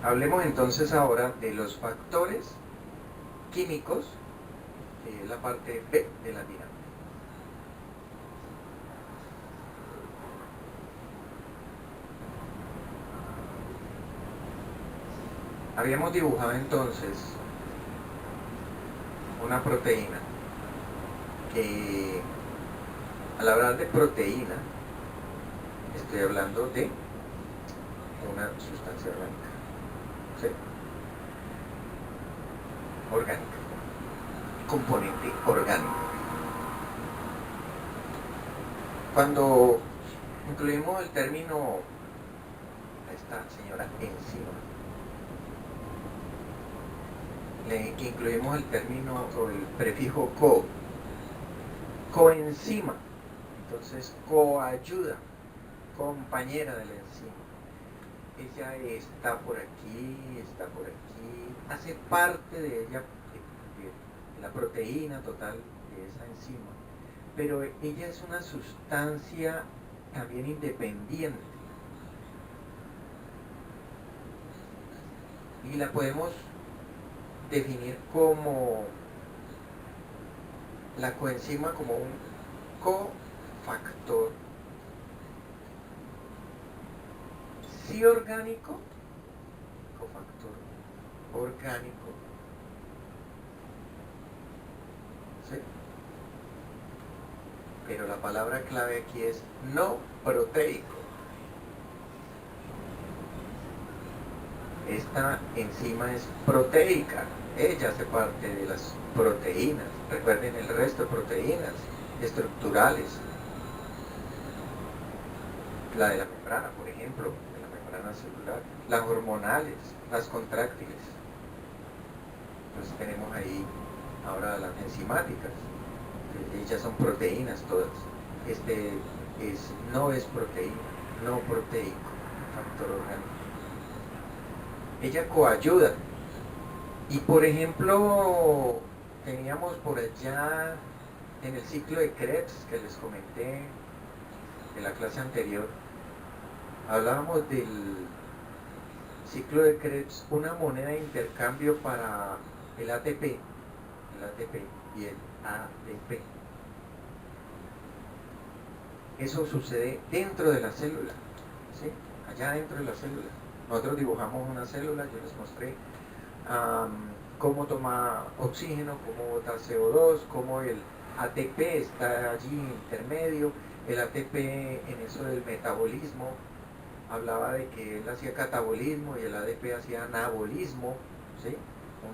Hablemos entonces ahora de los factores químicos, que es la parte B de la dinámica. Habíamos dibujado entonces una proteína que, al hablar de proteína, estoy hablando de una sustancia orgánica, ¿sí? Orgánica, componente orgánico. Cuando incluimos el término, esta señora enzima, que incluimos el término o el prefijo coenzima, entonces coayuda, compañera de la enzima. Ella está por aquí, hace parte de ella, de la proteína total de esa enzima, pero ella es una sustancia también independiente y la podemos definir como la coenzima como un cofactor sí orgánico, cofactor orgánico, ¿sí? Pero la palabra clave aquí es no proteico. Esta enzima es proteica, ella hace parte de las proteínas. Recuerden el resto de proteínas estructurales, la de la membrana, por ejemplo, de la membrana celular, las hormonales, las contráctiles. Entonces tenemos ahí ahora las enzimáticas, ellas son proteínas todas. No es proteína, no proteico, factor orgánico. Ella coayuda. Y por ejemplo, teníamos por allá en el ciclo de Krebs que les comenté en la clase anterior, hablábamos del ciclo de Krebs, una moneda de intercambio para el ATP y el ADP. Eso sucede dentro de la célula, ¿sí? Allá dentro de la célula. Nosotros dibujamos una célula, yo les mostré cómo toma oxígeno, cómo bota CO2, cómo el ATP está allí intermedio. El ATP en eso del metabolismo hablaba de que él hacía catabolismo y el ADP hacía anabolismo, ¿sí?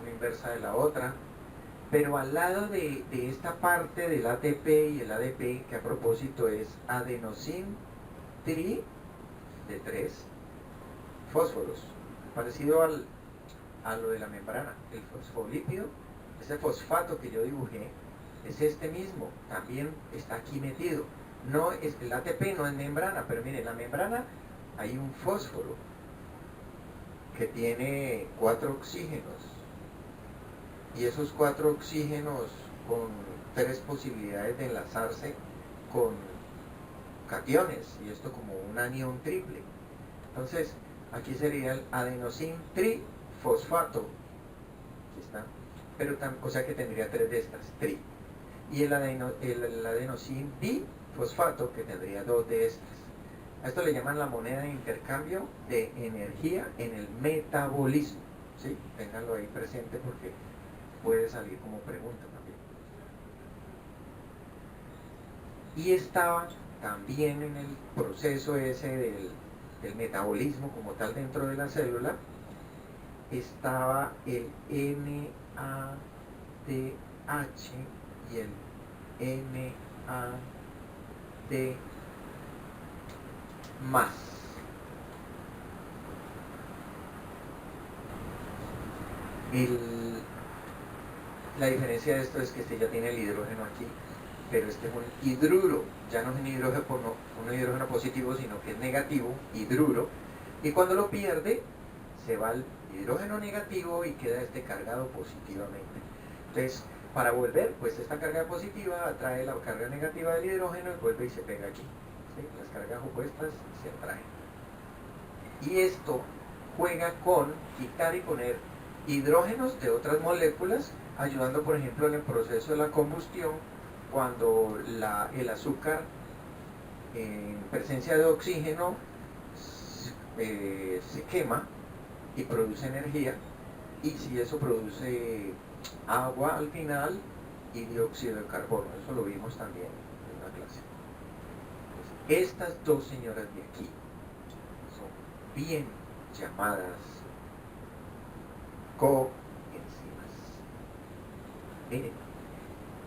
Una inversa de la otra. Pero al lado de esta parte del ATP y el ADP, que a propósito es adenosín tri de 3 fósforos, parecido a lo de la membrana, el fosfolípido, ese fosfato que yo dibujé, es este mismo, también está aquí metido. No es, el ATP no es membrana, pero miren, la membrana hay un fósforo que tiene 4 oxígenos, y esos 4 oxígenos con 3 posibilidades de enlazarse con cationes, y esto como un anión triple. Entonces, aquí sería el adenosín trifosfato, aquí está, pero o sea que tendría 3 de estas, tri. Y el adenosín difosfato, que tendría 2 de estas. A esto le llaman la moneda de intercambio de energía en el metabolismo, ¿sí? Ténganlo ahí presente porque puede salir como pregunta también. Y estaba también en el proceso ese del metabolismo como tal dentro de la célula, estaba el NADH y el NAD más. La diferencia de esto es que este ya tiene el hidrógeno aquí, pero este es un hidruro, ya no es un hidrógeno positivo, sino que es negativo, hidruro, y cuando lo pierde, se va el hidrógeno negativo y queda este cargado positivamente. Entonces, para volver, pues esta carga positiva atrae la carga negativa del hidrógeno y vuelve y se pega aquí, ¿sí? Las cargas opuestas se atraen. Y esto juega con quitar y poner hidrógenos de otras moléculas, ayudando por ejemplo en el proceso de la combustión, cuando el azúcar en presencia de oxígeno se quema y produce energía, y si eso produce agua al final y dióxido de carbono. Eso lo vimos también en una clase. Entonces, estas dos señoras de aquí son bien llamadas coenzimas. Miren,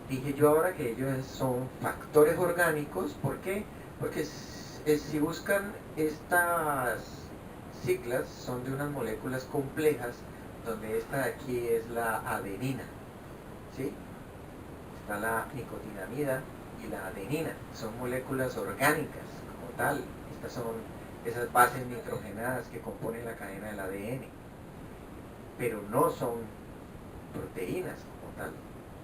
dije yo ahora que ellos son factores orgánicos. ¿Por qué? Porque si buscan estas siglas, son de unas moléculas complejas, donde esta de aquí es la adenina, ¿sí? Está la nicotinamida y la adenina, son moléculas orgánicas como tal. Estas son esas bases nitrogenadas que componen la cadena del ADN, pero no son proteínas como tal,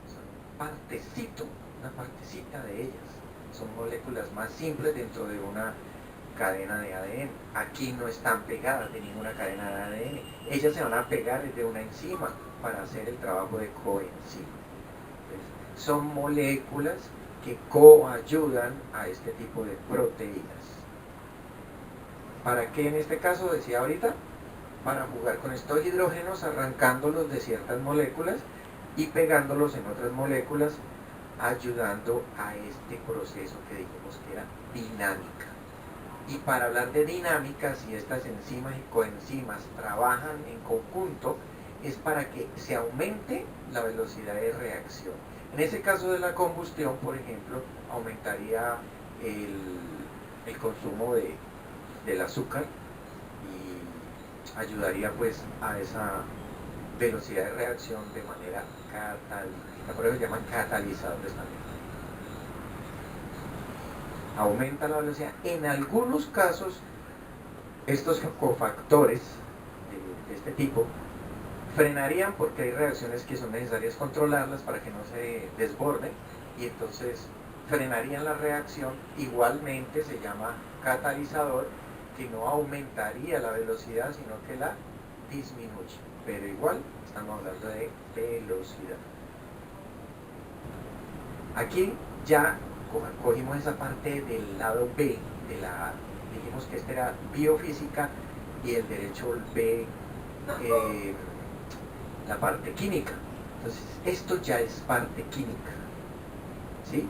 son una partecita de ellas. Son moléculas más simples dentro de una cadena de ADN. Aquí no están pegadas de ninguna cadena de ADN. Ellas se van a pegar desde una enzima para hacer el trabajo de coenzima. Son moléculas que coayudan a este tipo de proteínas. ¿Para qué en este caso? Decía ahorita, para jugar con estos hidrógenos, arrancándolos de ciertas moléculas y pegándolos en otras moléculas, ayudando a este proceso que dijimos que era dinámica. Y para hablar de dinámica, si estas enzimas y coenzimas trabajan en conjunto, es para que se aumente la velocidad de reacción. En ese caso de la combustión, por ejemplo, aumentaría el consumo del azúcar y ayudaría pues a esa velocidad de reacción de manera catalítica. Por eso se llaman catalizadores también. Aumenta la velocidad. En algunos casos, estos cofactores de este tipo frenarían, porque hay reacciones que son necesarias controlarlas para que no se desborden, y entonces frenarían la reacción. Igualmente se llama catalizador, que no aumentaría la velocidad, sino que la disminuye. Pero igual estamos hablando de velocidad. Aquí ya cogimos esa parte del lado B, dijimos que esta era biofísica, y el derecho B, la parte química. Entonces, esto ya es parte química, ¿sí?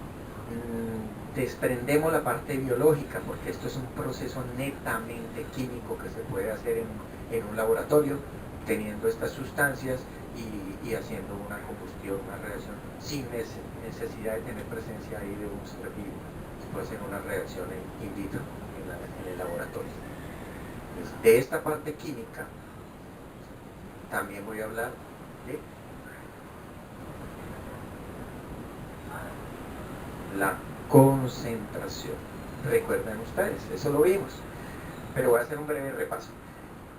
Desprendemos la parte biológica, porque esto es un proceso netamente químico que se puede hacer en un laboratorio, teniendo estas sustancias y haciendo una combustión, una reacción, sin necesidad de tener presencia ahí de un ser vivo. Se puede hacer una reacción in vitro en el laboratorio. Entonces, de esta parte química también voy a hablar de la concentración. Recuerden ustedes, eso lo vimos, pero voy a hacer un breve repaso.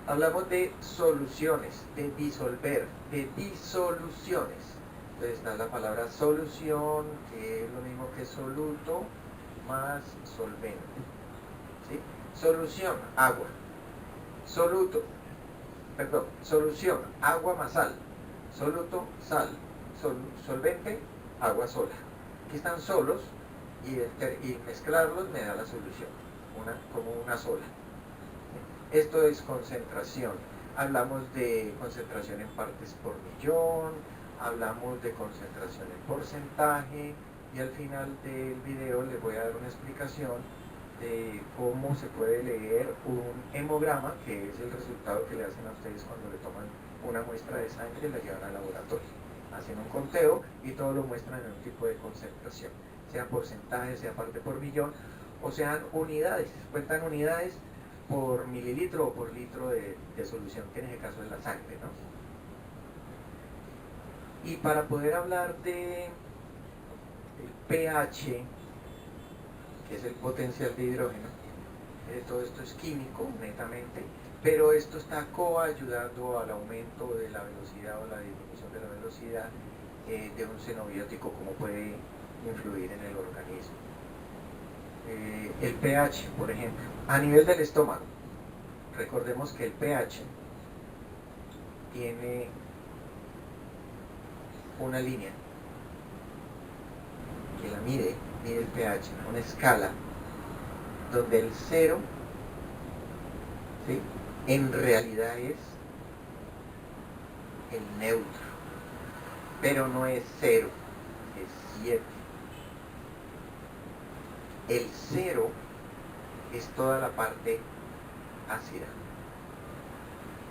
Hablamos de soluciones, de disolver, de disoluciones. Entonces está la palabra solución, que es lo mismo que soluto más solvente, ¿sí? Solución, agua. Solución, agua más sal. Soluto, sal. Solvente, agua sola. Aquí están solos, y mezclarlos me da la solución, como una sola. Esto es concentración. Hablamos de concentración en partes por millón, hablamos de concentración en porcentaje, y al final del video les voy a dar una explicación de cómo se puede leer un hemograma, que es el resultado que le hacen a ustedes cuando le toman una muestra de sangre y la llevan al laboratorio. Hacen un conteo y todo lo muestran en un tipo de concentración, sea porcentaje, sea parte por millón, o sean unidades. Cuentan unidades por mililitro o por litro de solución, que en ese caso es la sangre, ¿no? Y para poder hablar de pH, que es el potencial de hidrógeno, todo esto es químico netamente, pero esto está coayudando al aumento de la velocidad o la disminución de la velocidad de un xenobiótico, como puede influir en el organismo. El pH, por ejemplo, a nivel del estómago, recordemos que el pH tiene una línea que la mide el pH, una escala, donde el 0, ¿sí?, en realidad es el neutro, pero no es 0, es 7. El 0 es toda la parte ácida.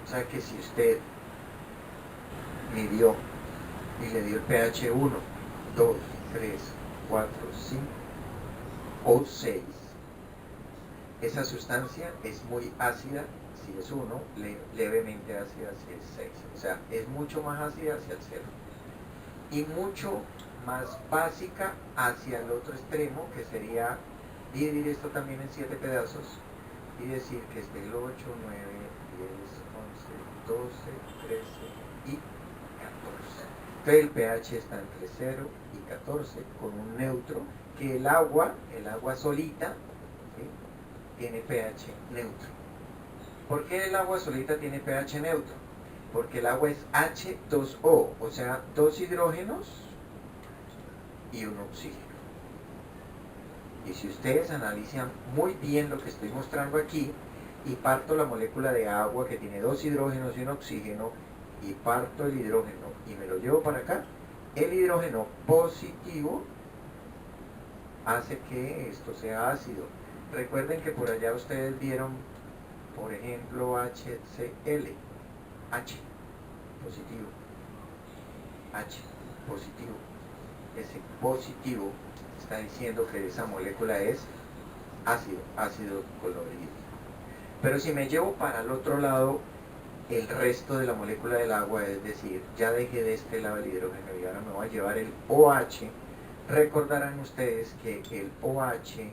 O sea que si usted midió y le dio el pH 1, 2, 3, 4, 5 o 6, esa sustancia es muy ácida si es 1, levemente ácida si es 6. O sea, es mucho más ácida hacia el 0 y mucho más básica hacia el otro extremo, que sería dividir esto también en 7 pedazos y decir que es del 8, 9, 10, 11, 12, 13 y 14. Entonces el pH está entre 0 y 14 con un neutro, que el agua solita, ¿sí?, tiene pH neutro. ¿Por qué el agua solita tiene pH neutro? Porque el agua es H2O, o sea, 2 hidrógenos y un oxígeno. Y si ustedes analizan muy bien lo que estoy mostrando aquí, y parto la molécula de agua que tiene 2 hidrógenos y un oxígeno, y parto el hidrógeno y me lo llevo para acá, el hidrógeno positivo hace que esto sea ácido. Recuerden que por allá ustedes vieron, por ejemplo, HCl, H positivo, H positivo. Ese positivo está diciendo que esa molécula es ácido clorhídrico. Pero si me llevo para el otro lado el resto de la molécula del agua, es decir, ya dejé de este lado el hidrógeno y ahora me voy a llevar el OH, recordarán ustedes que el OH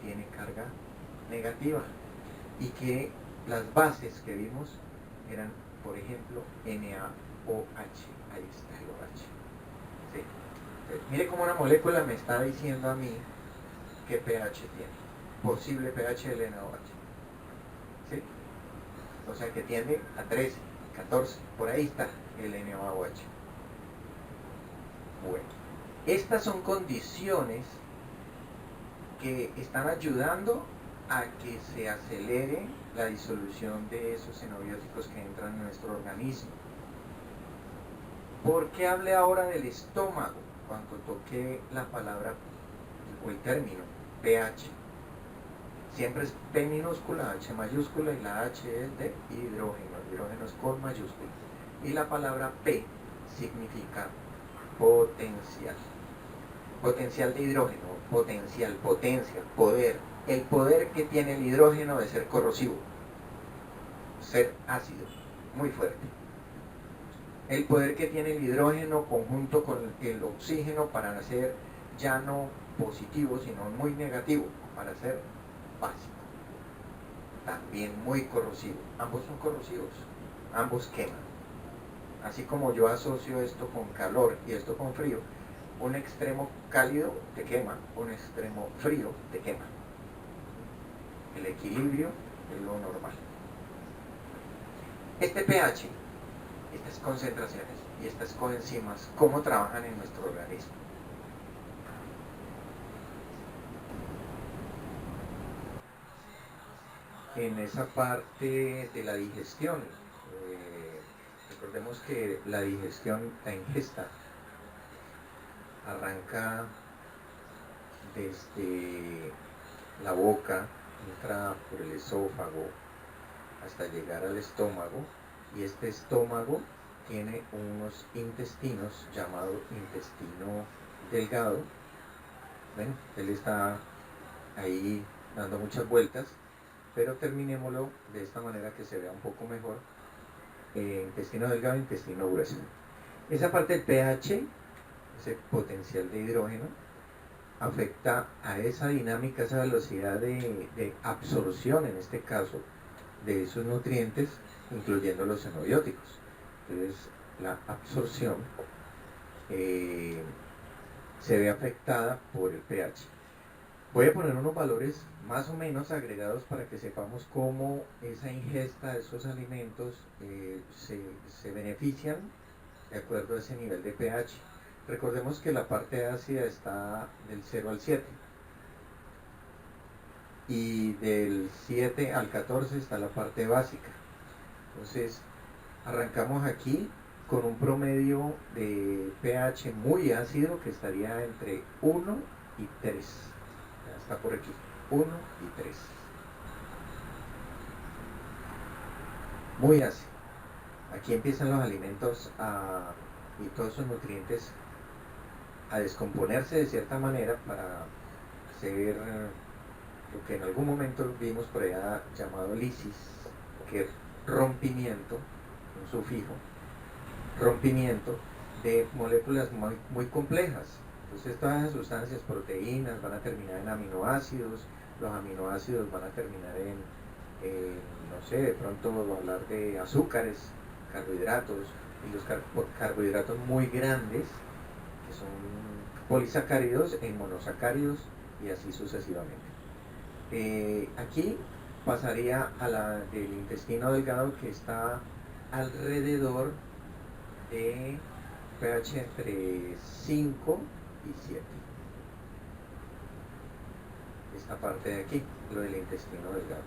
tiene carga negativa y que las bases que vimos eran, por ejemplo, NaOH. Ahí está el OH. ¿Sí? Entonces, mire cómo una molécula me está diciendo a mí qué pH tiene. Posible pH del NaOH. ¿Sí? O sea que tiende a 13, 14. Por ahí está el NaOH. Bueno, estas son condiciones que están ayudando a que se acelere la disolución de esos xenobióticos que entran en nuestro organismo. ¿Por qué hablé ahora del estómago cuando toqué la palabra o el término pH? Siempre es P minúscula, H mayúscula, y la H es de hidrógeno. El hidrógeno es con mayúscula. Y la palabra P significa potencial. Potencial de hidrógeno, potencial, potencia, poder. El poder que tiene el hidrógeno de ser corrosivo, ser ácido, muy fuerte. El poder que tiene el hidrógeno conjunto con el oxígeno para ser ya no positivo, sino muy negativo, para ser básico. También muy corrosivo. Ambos son corrosivos, ambos queman. Así como yo asocio esto con calor y esto con frío, un extremo cálido te quema, un extremo frío te quema. El equilibrio es lo normal. Este pH, estas concentraciones y estas coenzimas, ¿cómo trabajan en nuestro organismo? En esa parte de la digestión, recordemos que la digestión, la ingesta, arranca desde la boca, entra por el esófago hasta llegar al estómago, y este estómago tiene unos intestinos llamados intestino delgado. Bueno, él está ahí dando muchas vueltas, pero terminémoslo de esta manera que se vea un poco mejor. Intestino delgado, intestino grueso. Esa parte del pH, ese potencial de hidrógeno, afecta a esa dinámica, esa velocidad de absorción, en este caso, de esos nutrientes, incluyendo los xenobióticos. Entonces, la absorción se ve afectada por el pH. Voy a poner unos valores más o menos agregados para que sepamos cómo esa ingesta de esos alimentos se benefician de acuerdo a ese nivel de pH. Recordemos que la parte ácida está del 0 al 7 y del 7 al 14 está la parte básica. Entonces arrancamos aquí con un promedio de pH muy ácido que estaría entre 1 y 3. Ya está por aquí, 1 y 3. Muy ácido. Aquí empiezan los alimentos y todos esos nutrientes a descomponerse de cierta manera para hacer lo que en algún momento vimos por allá llamado lisis, que es rompimiento, un sufijo, rompimiento de moléculas muy, muy complejas. Entonces todas las sustancias, proteínas, van a terminar en aminoácidos, los aminoácidos van a terminar en, no sé, de pronto vamos a hablar de azúcares, carbohidratos, y los carbohidratos muy grandes, que son polisacáridos en monosacáridos y así sucesivamente. Aquí pasaría a la del intestino delgado, que está alrededor de pH entre 5 y 7. Esta parte de aquí, lo del intestino delgado.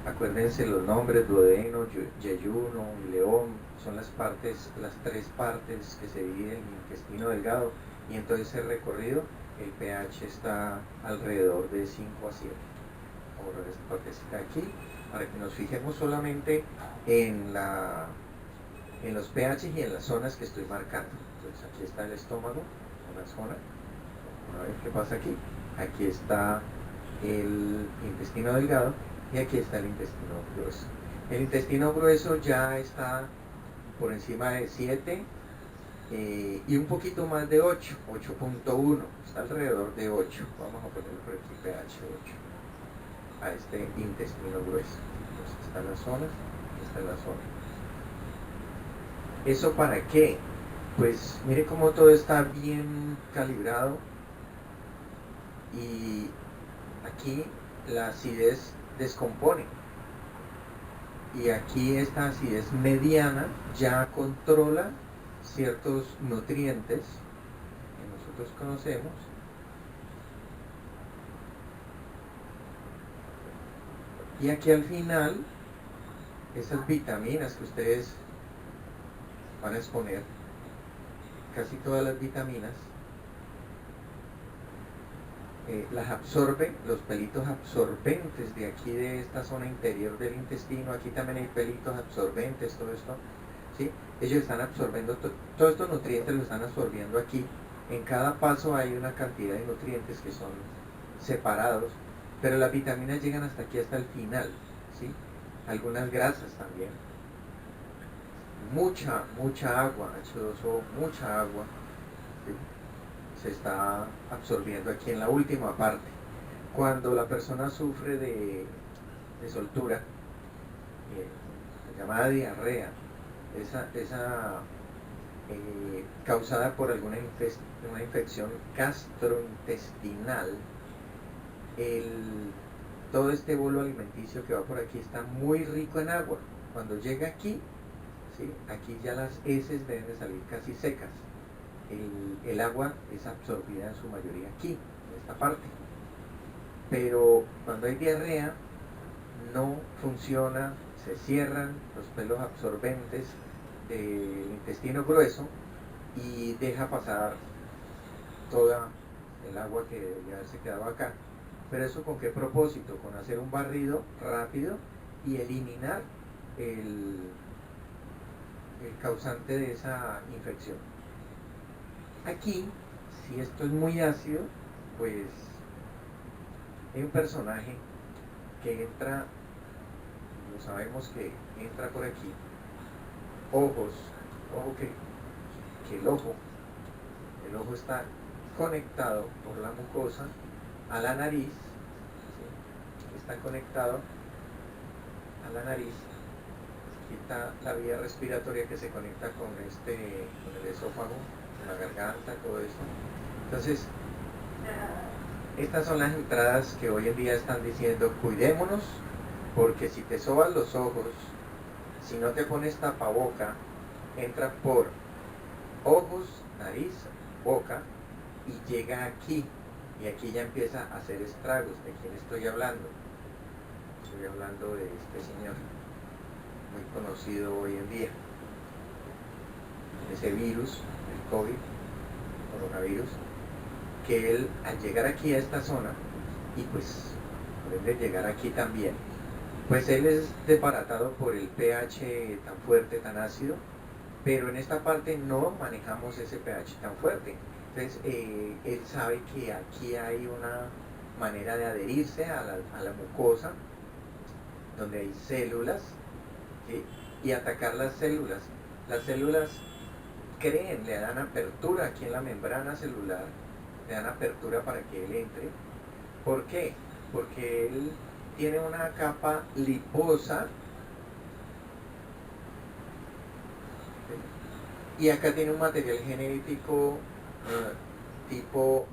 Acuérdense los nombres: duodeno, yeyuno, ileón, son las tres partes que se dividen en el intestino delgado, y en todo ese recorrido el pH está alrededor de 5 a 7. Vamos a ver esta partecita aquí, para que nos fijemos solamente en los pH y en las zonas que estoy marcando. Entonces aquí está el estómago, una zona. Vamos a ver qué pasa aquí. Aquí está el intestino delgado y aquí está el intestino grueso. El intestino grueso ya está por encima de 7 y un poquito más de 8, 8.1, está alrededor de 8. Vamos a ponerlo por aquí, pH 8, a este intestino grueso. Entonces están las zonas, esta es la zona. ¿Eso para qué? Pues mire cómo todo está bien calibrado, y aquí la acidez descompone, y aquí esta acidez mediana ya controla ciertos nutrientes que nosotros conocemos, y aquí al final esas vitaminas que ustedes van a exponer, casi todas las vitaminas, las absorbe los pelitos absorbentes de aquí, de esta zona interior del intestino. Aquí también hay pelitos absorbentes, todo esto, ¿sí? Ellos están absorbiendo todos estos nutrientes, los están absorbiendo aquí. En cada paso hay una cantidad de nutrientes que son separados, pero las vitaminas llegan hasta aquí, hasta el final, ¿sí? Algunas grasas también, mucha agua, H2O, mucha agua, ¿sí? Se está absorbiendo aquí en la última parte. Cuando la persona sufre de soltura, llamada diarrea, esa causada por alguna una infección gastrointestinal, todo este bolo alimenticio que va por aquí está muy rico en agua. Cuando llega aquí, ¿sí? Aquí ya las heces deben de salir casi secas. El agua es absorbida en su mayoría aquí, en esta parte. Pero cuando hay diarrea, no funciona, se cierran los pelos absorbentes del intestino grueso y deja pasar toda el agua que debería haberse quedado acá. Pero eso, ¿con qué propósito? Con hacer un barrido rápido y eliminar el causante de esa infección. Aquí, si esto es muy ácido, pues hay un personaje que entra, lo sabemos que entra por aquí, ojo que el ojo está conectado por la mucosa a la nariz, ¿sí? Está conectado a la nariz. Aquí está la vía respiratoria que se conecta con el esófago, con la garganta, todo eso. Entonces, Estas son las entradas que hoy en día están diciendo, cuidémonos, porque si te sobas los ojos, si no te pones tapaboca, entra por ojos, nariz, boca y llega aquí. Y aquí ya empieza a hacer estragos. ¿De quién estoy hablando? Estoy hablando de este señor, muy conocido hoy en día. Ese virus, el COVID, coronavirus, que él al llegar aquí a esta zona, y pues por ende llegar aquí también, pues él es desbaratado por el pH tan fuerte, tan ácido, pero en esta parte no manejamos ese pH tan fuerte. Entonces él sabe que aquí hay una manera de adherirse a la mucosa, donde hay células, ¿sí? Y atacar las células. Las células creen, le dan apertura aquí en la membrana celular, le dan apertura para que él entre. ¿Por qué? Porque él tiene una capa liposa y acá tiene un material genético tipo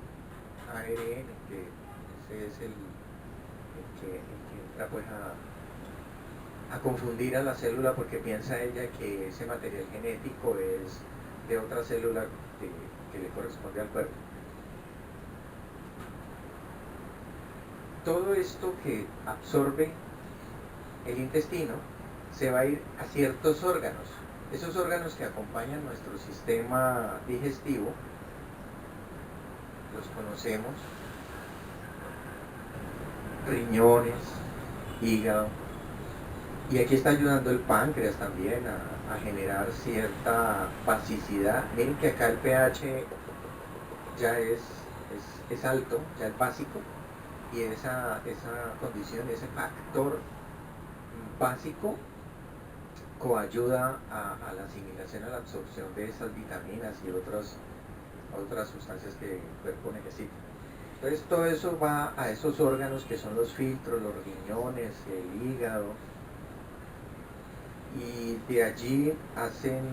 ARN, que ese es el que entra pues a confundir a la célula, porque piensa ella que ese material genético es de otra célula que le corresponde al cuerpo. Todo esto que absorbe el intestino se va a ir a ciertos órganos. Esos órganos que acompañan nuestro sistema digestivo, los conocemos: riñones, hígado, y aquí está ayudando el páncreas también a generar cierta basicidad. Miren que acá el pH ya es alto, ya es básico, y esa condición, ese factor básico coayuda a la asimilación, a la absorción de esas vitaminas y otras sustancias que el cuerpo necesita. Entonces todo eso va a esos órganos que son los filtros, los riñones, el hígado, y de allí hacen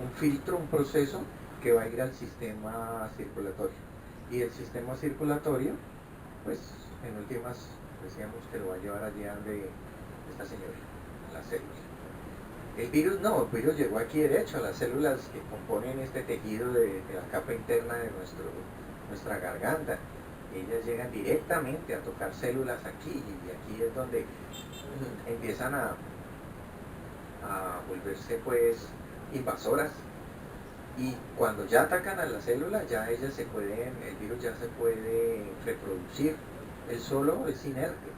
un filtro, un proceso que va a ir al sistema circulatorio. Y el sistema circulatorio, pues en últimas decíamos que lo va a llevar allá de esta señora, la célula. El virus no, el virus llegó aquí derecho a las células que componen este tejido de la capa interna de nuestra garganta. Ellas llegan directamente a tocar células aquí, y aquí es donde empiezan a volverse pues invasoras, y cuando ya atacan a la célula, ya ellas el virus ya se puede reproducir. Él solo es inerte.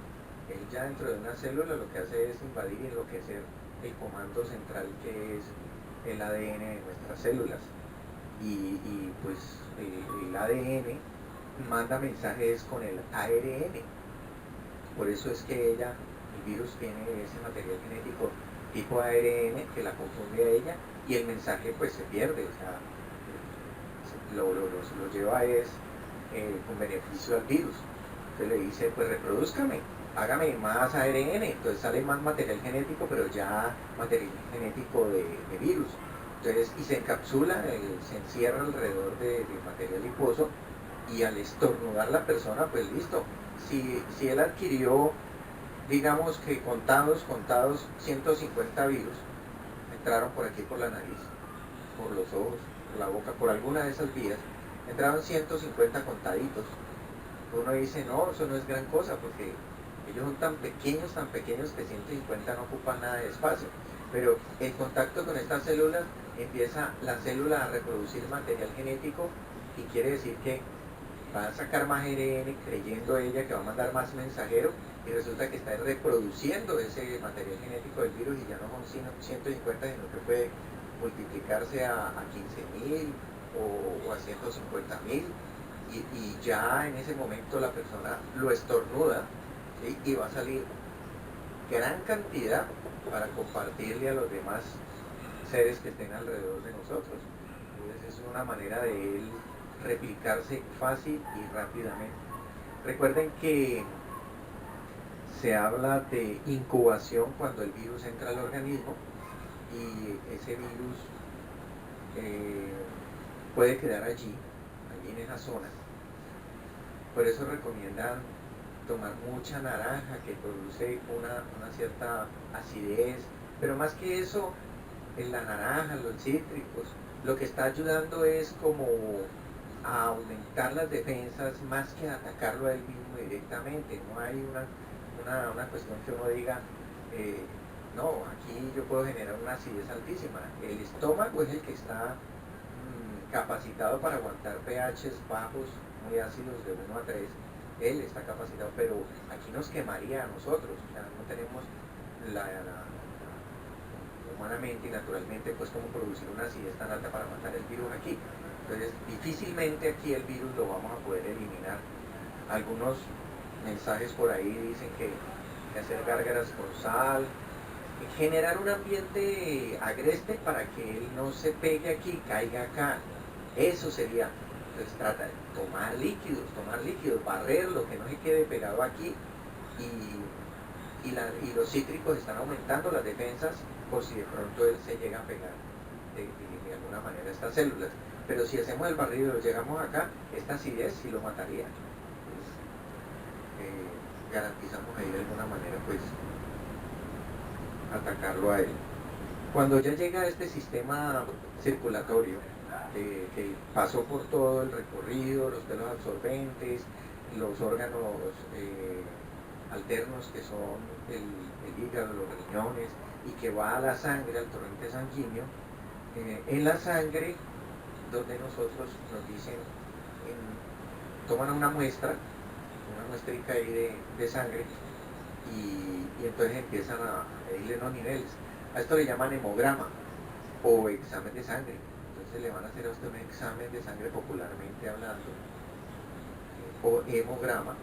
Él ya dentro de una célula lo que hace es invadir y enloquecer el comando central, que es el ADN de nuestras células. Y pues el ADN manda mensajes con el ARN. Por eso es que el virus tiene ese material genético tipo ARN que la confunde a ella, y el mensaje pues se pierde, o sea, lo lleva con beneficio al virus. Entonces le dice, pues reprodúzcame, hágame más ARN, entonces sale más material genético, pero ya material genético de virus. Entonces, y se encapsula, se encierra alrededor del material liposo, y al estornudar la persona, pues listo. Si él adquirió, digamos que contados 150 virus, entraron por aquí, por la nariz, por los ojos, por la boca, por alguna de esas vías, entraron 150 contaditos. Uno dice, no, eso no es gran cosa, porque ellos son tan pequeños que 150 no ocupan nada de espacio. Pero en contacto con estas células empieza la célula a reproducir material genético, y quiere decir que va a sacar más ARN creyendo ella que va a mandar más mensajero, y resulta que está reproduciendo ese material genético del virus, y ya no son 150, sino que puede multiplicarse a 15.000 o a 150.000, y ya en ese momento la persona lo estornuda, ¿sí? Y va a salir gran cantidad para compartirle a los demás seres que estén alrededor de nosotros. Entonces es una manera de él replicarse fácil y rápidamente. Recuerden que se habla de incubación cuando el virus entra al organismo, y ese virus puede quedar allí en esa zona, Por eso recomiendan tomar mucha naranja, que produce una cierta acidez, pero más que eso, en la naranja, los cítricos, lo que está ayudando es como a aumentar las defensas más que a atacarlo a él mismo directamente. No hay una cuestión que uno diga, no, aquí yo puedo generar una acidez altísima. El estómago es el que está capacitado para aguantar pHs bajos, muy ácidos de 1 a 3. Él está capacitado, pero aquí nos quemaría a nosotros. O sea, no tenemos humanamente y naturalmente pues como producir una acidez tan alta para matar el virus aquí. Entonces difícilmente aquí el virus lo vamos a poder eliminar. Algunos mensajes por ahí dicen que hacer gárgaras con sal, generar un ambiente agreste para que él no se pegue aquí, caiga acá. Eso sería. Entonces trata de tomar líquidos, barrerlo, que no se quede pegado aquí, y los cítricos están aumentando las defensas por si de pronto él se llega a pegar de alguna manera a estas células. Pero si hacemos el barrido y lo llegamos acá, esta acidez sí lo mataría. Entonces, garantizamos ahí de alguna manera pues atacarlo a él. Cuando ya llega a este sistema circulatorio, que pasó por todo el recorrido, los telos absorbentes, los órganos alternos que son el hígado, los riñones, y que va a la sangre, al torrente sanguíneo, en la sangre, donde nosotros nos dicen, toman una muestrica ahí de sangre, y entonces empiezan a medirle los niveles. A esto le llaman hemograma o examen de sangre. Entonces le van a hacer a usted un examen de sangre, popularmente hablando, o hemograma,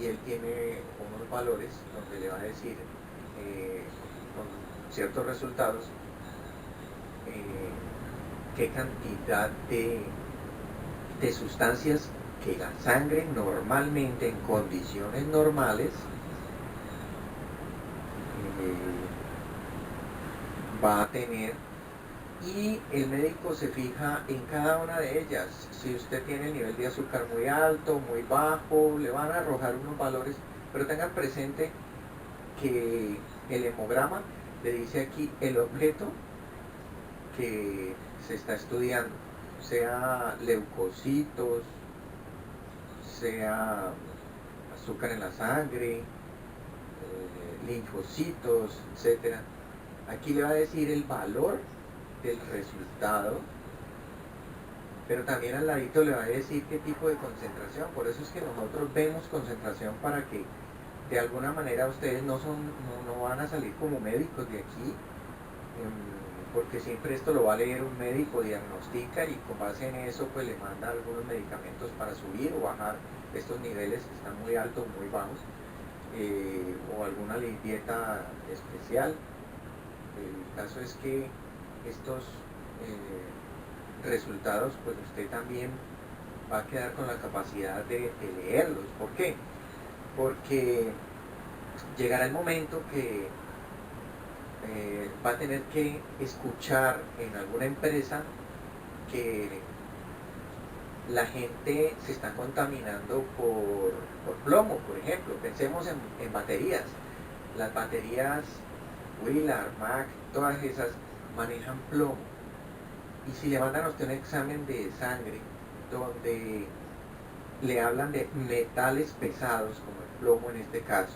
y él tiene unos valores donde le va a decir con ciertos resultados qué cantidad de sustancias que la sangre normalmente, en condiciones normales, va a tener, y el médico se fija en cada una de ellas. Si usted tiene el nivel de azúcar muy alto, muy bajo, le van a arrojar unos valores, pero tengan presente que el hemograma le dice aquí el objeto que se está estudiando, sea leucocitos, sea azúcar en la sangre, linfocitos, etcétera. Aquí le va a decir el valor del resultado, pero también al ladito le va a decir qué tipo de concentración. Por eso es que nosotros vemos concentración, para que de alguna manera ustedes no van a salir como médicos de aquí, porque siempre esto lo va a leer un médico, diagnostica, y con base en eso pues le manda algunos medicamentos para subir o bajar estos niveles que están muy altos o muy bajos, o alguna dieta especial. El caso es que estos resultados, pues usted también va a quedar con la capacidad de leerlos. ¿Por qué? Porque llegará el momento que va a tener que escuchar en alguna empresa que la gente se está contaminando por plomo, por ejemplo. Pensemos en baterías. Las baterías Willard, Mac, todas esas manejan plomo. Y si le mandan a usted un examen de sangre donde le hablan de metales pesados, como el plomo en este caso,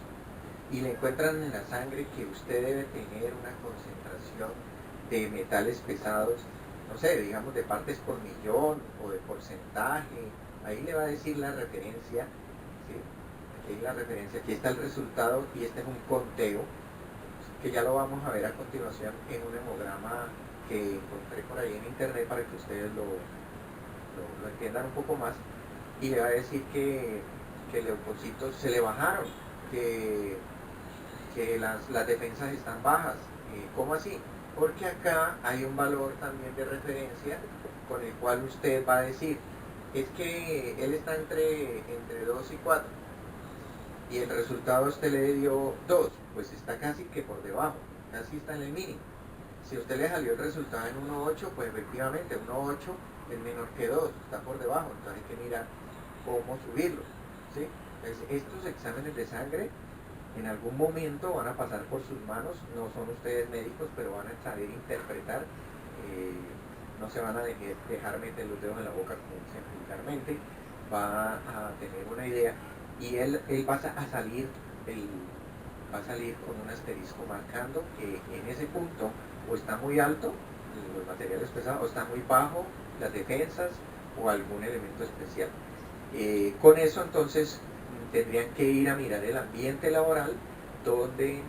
y le encuentran en la sangre que usted debe tener una concentración de metales pesados, no sé, digamos de partes por millón o de porcentaje, ahí le va a decir la referencia, ¿sí? Aquí hay la referencia, aquí está el resultado, y este es un conteo que ya lo vamos a ver a continuación en un hemograma que encontré por ahí en internet, para que ustedes lo entiendan un poco más. Y le va a decir que leucocitos se le bajaron, que las defensas están bajas. ¿Cómo así? Porque acá hay un valor también de referencia con el cual usted va a decir, es que él está entre 2 y 4, y el resultado a usted le dio 2, pues está casi que por debajo, casi está en el mínimo. Si a usted le salió el resultado en 1,8, pues efectivamente 1,8 es menor que 2, está por debajo. Entonces hay que mirar cómo subirlos, ¿sí? Entonces, estos exámenes de sangre en algún momento van a pasar por sus manos, no son ustedes médicos, pero van a saber interpretar, no se van a dejar meter los dedos en la boca como dicen vulgarmente, va a tener una idea y él va a salir con un asterisco marcando que en ese punto o está muy alto los materiales pesados, o está muy bajo las defensas o algún elemento especial. Con eso entonces tendrían que ir a mirar el ambiente laboral donde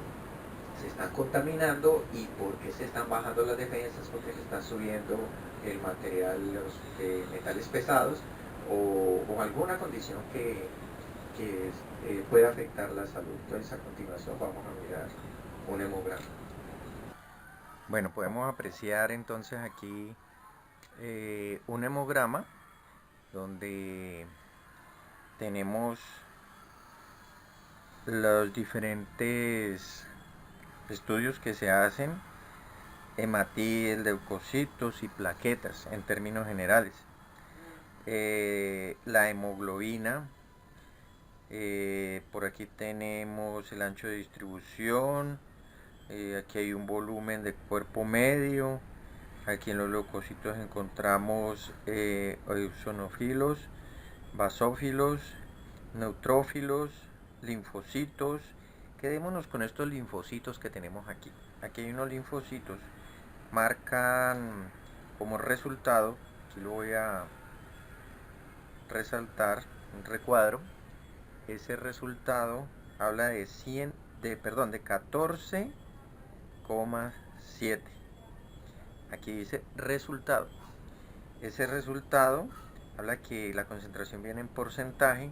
se están contaminando y por qué se están bajando las defensas, por qué se está subiendo el material, los metales pesados o alguna condición que pueda afectar la salud. Entonces a continuación vamos a mirar un hemograma. Bueno, podemos apreciar entonces aquí un hemograma donde tenemos los diferentes estudios que se hacen, hematíes, leucocitos y plaquetas en términos generales. La hemoglobina, por aquí tenemos el ancho de distribución, aquí hay un volumen de cuerpo medio, aquí en los leucocitos encontramos eosinófilos, basófilos, neutrófilos, linfocitos. Quedémonos con estos linfocitos que tenemos aquí. Aquí hay unos linfocitos, marcan como resultado, aquí lo voy a resaltar, un recuadro. Ese resultado habla de 14,7. Aquí dice resultado. Ese resultado habla que la concentración viene en porcentaje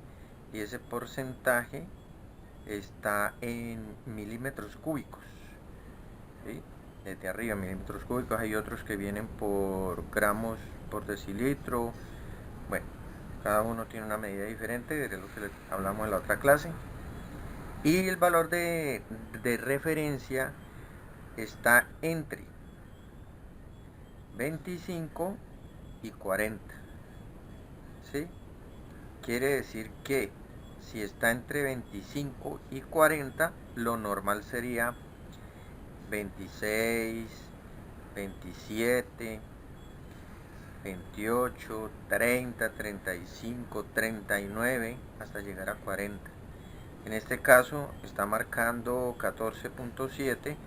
y ese porcentaje está en milímetros cúbicos, ¿sí? Desde arriba milímetros cúbicos, hay otros que vienen por gramos por decilitro. Bueno, cada uno tiene una medida diferente, de lo que hablamos en la otra clase. Y el valor de referencia está entre 25 y 40, ¿sí? Quiere decir que si está entre 25 y 40, lo normal sería 26, 27, 28, 30, 35, 39, hasta llegar a 40. En este caso está marcando 14,7.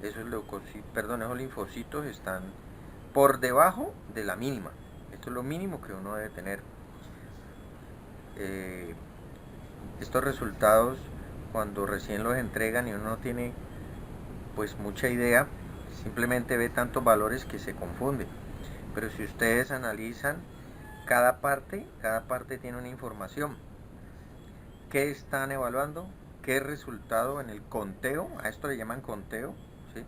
Esos linfocitos están por debajo de la mínima. Esto es lo mínimo que uno debe tener. Estos resultados, cuando recién los entregan y uno no tiene pues mucha idea, simplemente ve tantos valores que se confunde. Pero si ustedes analizan cada parte tiene una información. ¿Qué están evaluando? ¿Qué resultado en el conteo? A esto le llaman conteo, ¿sí?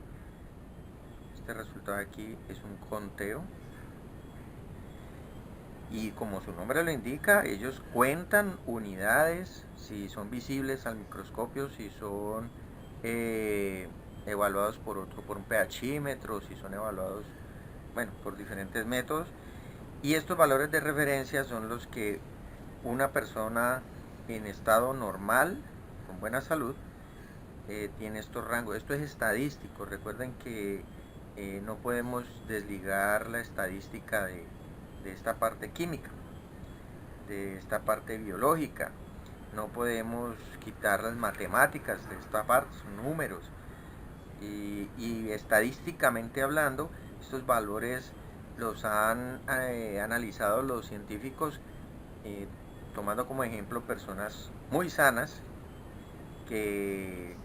Este resultado aquí es un conteo. Y como su nombre lo indica, ellos cuentan unidades, si son visibles al microscopio, si son evaluados por un pHímetro, si son evaluados, bueno, por diferentes métodos. Y estos valores de referencia son los que una persona en estado normal, con buena salud, tiene estos rangos. Esto es estadístico. Recuerden que no podemos desligar la estadística de esta parte química, de esta parte biológica. No podemos quitar las matemáticas de esta parte, son números. Y estadísticamente hablando, estos valores los han analizado los científicos, tomando como ejemplo personas muy sanas que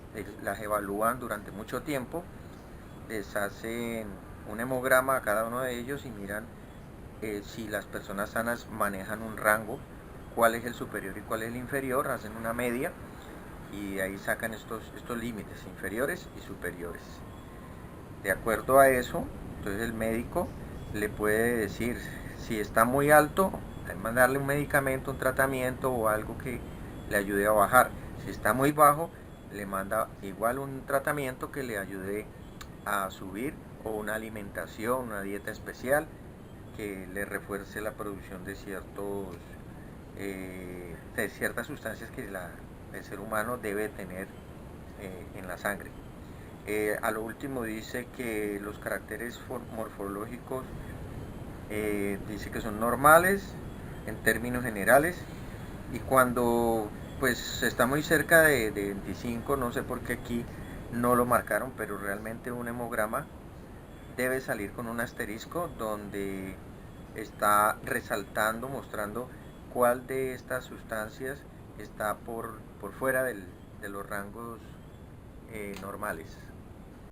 las evalúan durante mucho tiempo, les hacen un hemograma a cada uno de ellos y miran si las personas sanas manejan un rango, cuál es el superior y cuál es el inferior, hacen una media y ahí sacan estos límites inferiores y superiores. De acuerdo a eso, entonces el médico le puede decir si está muy alto, mandarle un medicamento, un tratamiento o algo que le ayude a bajar. Si está muy bajo, le manda igual un tratamiento que le ayude a subir, o una alimentación, una dieta especial que le refuerce la producción de ciertos de ciertas sustancias que el ser humano debe tener en la sangre. A lo último dice que los caracteres morfológicos dice que son normales en términos generales, y cuando pues está muy cerca de 25, no sé por qué aquí no lo marcaron, pero realmente un hemograma debe salir con un asterisco donde está resaltando, mostrando cuál de estas sustancias está por fuera de los rangos normales.